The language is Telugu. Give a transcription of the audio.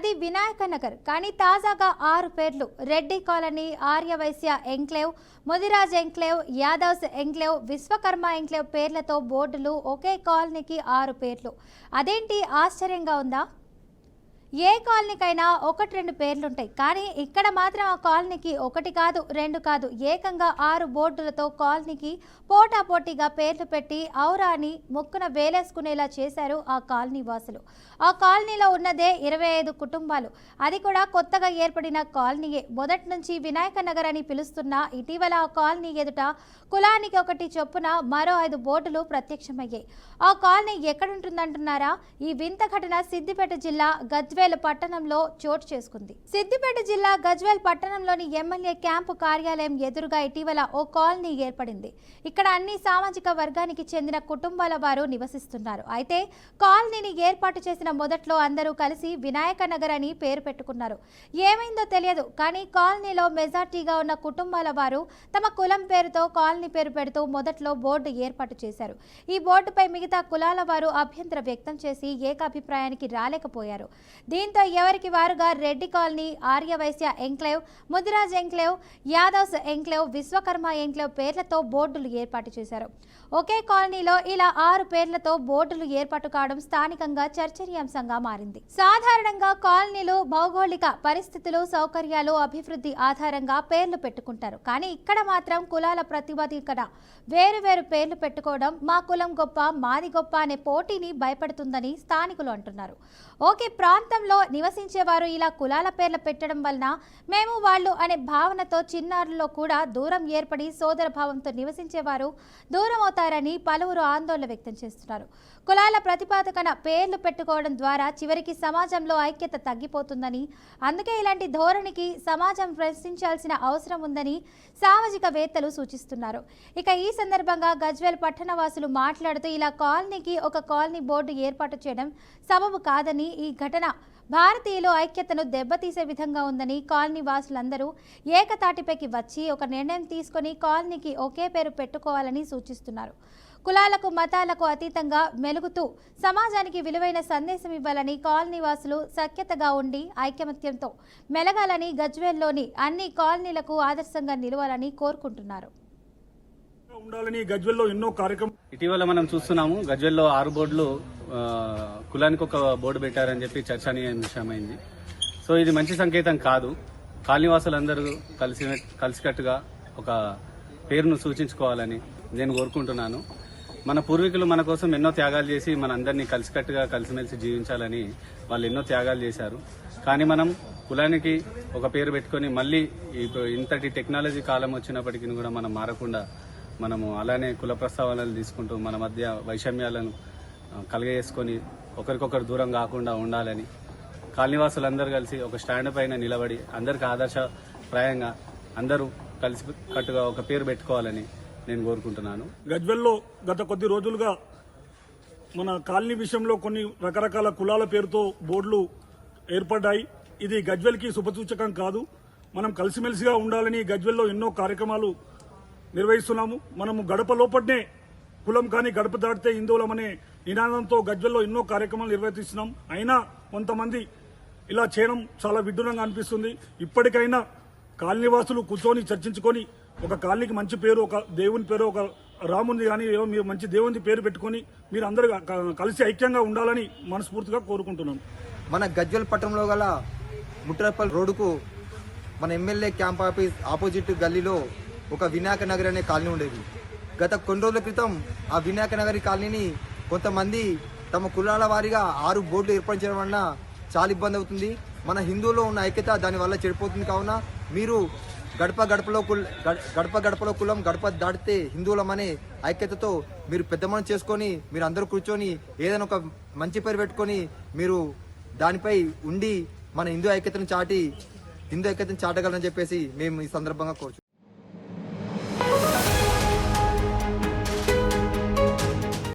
అది వినాయక నగర్. కానీ తాజాగా 6 పేర్లు Reddy colony, Aryavysya enclave, Mudiraj enclave, Yadavs enclave, Vishwakarma enclave పేర్లతో బోర్డులు. ఒకే కాలనీకి 6 పేర్లు. అదేంటి ఆశ్చర్యంగా ఉందా? ఏ కాలనీకైనా 1-2 పేర్లుంటాయి. కానీ ఇక్కడ మాత్రం ఆ కాలనీకి 1 కాదు, 2 కాదు, ఏకంగా 6 బోర్డులతో కాలనీకి పోటాపోటీగా పేర్లు పెట్టి ఔరాని ముక్కున వేలేసుకునేలా చేశారు ఆ కాలనీ వాసులు. ఆ కాలనీలో ఉన్నదే 25 కుటుంబాలు. అది కూడా కొత్తగా ఏర్పడిన కాలనీయే. మొదటి నుంచి వినాయక నగర్ అని పిలుస్తున్న ఇటీవల ఆ కాలనీ ఎదుట కులానికి 1 చొప్పున మరో 5 బోర్డులు ప్రత్యక్షమయ్యాయి. ఆ కాలనీ ఎక్కడుంటుందంటున్నారా? ఈ వింత ఘటన సిద్దిపేట జిల్లా గజ్వేల్ పట్టణంలో చోటు చేసుకుంది. సిద్దిపేట జిల్లా గజ్వేల్ పట్టణంలోని ఎమ్మెల్యే క్యాంపు కార్యాలయం ఎదురుగా ఇటీవల ఓ కాలనీ ఏర్పడింది. ఇక్కడ అన్ని సామాజిక వర్గానికి చెందిన కుటుంబాల వారు నివసిస్తున్నారు. అయితే కాలనీని ఏర్పాటు చేసిన మొదట్లో అందరూ కలిసి వినాయక నగర్ అని పేరు పెట్టుకున్నారు. ఏమైందో తెలియదు, కానీ కాలనీలో మెజార్టీగా ఉన్న కుటుంబాల వారు తమ కులం పేరుతో కాలనీ పేరు పెడుతూ మొదట్లో బోర్డు ఏర్పాటు చేశారు. ఈ బోర్డుపై మిగతా కులాల వారు అభ్యంతరం వ్యక్తం చేసి ఏకాభిప్రాయానికి రాలేకపోయారు. దీంతో ఎవరికి వారుగా Reddy colony, Aryavysya enclave, Mudiraj enclave, Yadavs enclave, Vishwakarma enclave పేర్లతో బోర్డులు ఏర్పాటు చేశారు. ఒకే కాలనీలో ఇలా 6 పేర్లతో బోర్డులు ఏర్పాటు కావడం స్థానికంగా చర్చనీయాంశంగా మారింది. సాధారణంగా కాలనీలు భౌగోళిక పరిస్థితులు, సౌకర్యాలు, అభివృద్ధి ఆధారంగా పేర్లు పెట్టుకుంటారు. కానీ ఇక్కడ మాత్రం కులాల ప్రతిపాదికన వేరు పేర్లు పెట్టుకోవడం మా కులం గొప్ప, మాది గొప్ప అనే పోటీని భయపడుతుందని స్థానికులు అంటున్నారు. ఓకే ప్రాంతంలో నివసించేవారు ఇలా కులాల పేర్లు పెట్టడం వలన మేము వాళ్ళు అనే భావనతో చిన్నారుల్లో కూడా దూరం ఏర్పడి సోదర భావంతో నివసించేవారు దూరం అవుతారని పలువురు ఆందోళన వ్యక్తం చేస్తున్నారు. కులాల ప్రతిపాదకన పేర్లు పెట్టుకోవడం ద్వారా చివరికి సమాజంలో ఐక్యత తగ్గిపోతుందని, అందుకే ఇలాంటి ధోరణికి సమాజం ప్రశ్నించాల్సిన అవసరం ఉందని సామాజికవేత్తలు సూచిస్తున్నారు. ఇక ఈ సందర్భంగా గజ్వేల్ పట్టణవాసులు మాట్లాడుతూ ఇలా కాలనీకి ఒక కాలనీ బోర్డు ఏర్పాటు చేయడం సబబు కాదని, ఈ ఘటన భారతీయులు ఐక్యతను దెబ్బతీసే విధంగా ఉందని, కాలనీ వాసులందరూ ఏకతాటిపైకి వచ్చి ఒక నిర్ణయం తీసుకొని కాలనీకి ఒకే పేరు పెట్టుకోవాలని సూచిస్తున్నారు. కులాలకు, మతాలకు అతీతంగా మెలుగుతూ సమాజానికి విలువైన సందేశం ఇవ్వాలని, కాలనీ వాసులు సఖ్యతగా ఉండి ఐకమత్యంతో మెలగాలని, గజ్వేల్లోని అన్ని కాలనీలకు ఆదర్శంగా నిలవాలని కోరుకుంటున్నారు. ఇటీవల మనం చూస్తున్నాము గజ్వేల్లో 6 బోర్డులు కులానికి ఒక బోర్డు పెట్టారని చెప్పి చర్చనీయాంశమైంది. సో ఇది మంచి సంకేతం కాదు. కాలనీవాసులందరూ కలిసికట్టుగా ఒక పేరును సూచించుకోవాలని నేను కోరుకుంటున్నాను. మన పూర్వీకులు మన కోసం ఎన్నో త్యాగాలు చేసి మన అందరినీ కలిసికట్టుగా కలిసిమెలిసి జీవించాలని వాళ్ళు ఎన్నో త్యాగాలు చేశారు. కానీ మనం కులానికి ఒక పేరు పెట్టుకొని మళ్ళీ ఇంతటి టెక్నాలజీ కాలం వచ్చినప్పటికీ కూడా మనం మారకుండా మనము అలానే కుల ప్రస్తావనలు తీసుకుంటూ మన మధ్య వైషమ్యాలను కలగజేసుకొని ఒకరికొకరు దూరం కాకుండా ఉండాలని కాలనీవాసులందరూ కలిసి ఒక స్టాండ్ పైన నిలబడి అందరికి ఆదర్శప్రాయంగా అందరూ కలిసి కట్టుగా ఒక పేరు పెట్టుకోవాలని నేను కోరుకుంటున్నాను. గజ్వేల్లో గత కొద్ది రోజులుగా మన కాలనీ విషయంలో కొన్ని రకరకాల కులాల పేరుతో బోర్డులు ఏర్పడ్డాయి. ఇది గజ్వేల్కి శుభసూచకం కాదు. మనం కలిసిమెలిసిగా ఉండాలని గజ్వేల్లో ఎన్నో కార్యక్రమాలు నిర్వహిస్తున్నాము. మనము గడప లోపట్నే కులం కానీ గడప దాటితే హిందువులమనే నినాదంతో గజ్వేల్లో ఎన్నో కార్యక్రమాలు నిర్వహిస్తున్నాం. అయినా కొంతమంది ఇలా చేయడం చాలా విడ్డూరంగా అనిపిస్తుంది. ఇప్పటికైనా కాలనీవాసులు కూర్చొని చర్చించుకొని ఒక కాలనీకి మంచి పేరు, ఒక దేవుని పేరు, ఒక రాముని కానీ మీరు మంచి దేవుని పేరు పెట్టుకొని మీరు అందరూ కలిసి ఐక్యంగా ఉండాలని మనస్ఫూర్తిగా కోరుకుంటున్నాం. మన గజ్వేల్ పట్టణంలో గల ముట్రపల్లి రోడ్డుకు మన ఎమ్మెల్యే క్యాంప్ ఆఫీస్ ఆపోజిట్ గల్లీలో ఒక వినాయక నగర్ అనే కాలనీ ఉండేది. గత కొన్ని రోజుల క్రితం ఆ వినాయక నగర్ కాలనీని కొంతమంది తమ కులాల వారీగా 6 బోర్డులు ఏర్పరచడం వలన చాలా ఇబ్బంది అవుతుంది. మన హిందువులో ఉన్న ఐక్యత దానివల్ల చెడిపోతుంది. కావున మీరు గడప గడపలో కులం గడప దాటితే హిందువులం అనే ఐక్యతతో మీరు పెద్ద మనసు చేసుకొని మీరు అందరూ కూర్చొని ఏదైనా ఒక మంచి పేరు పెట్టుకొని మీరు దానిపై ఉండి మన హిందూ ఐక్యతను చాటగలని చెప్పేసి మేము ఈ సందర్భంగా కోరుచున్నాం.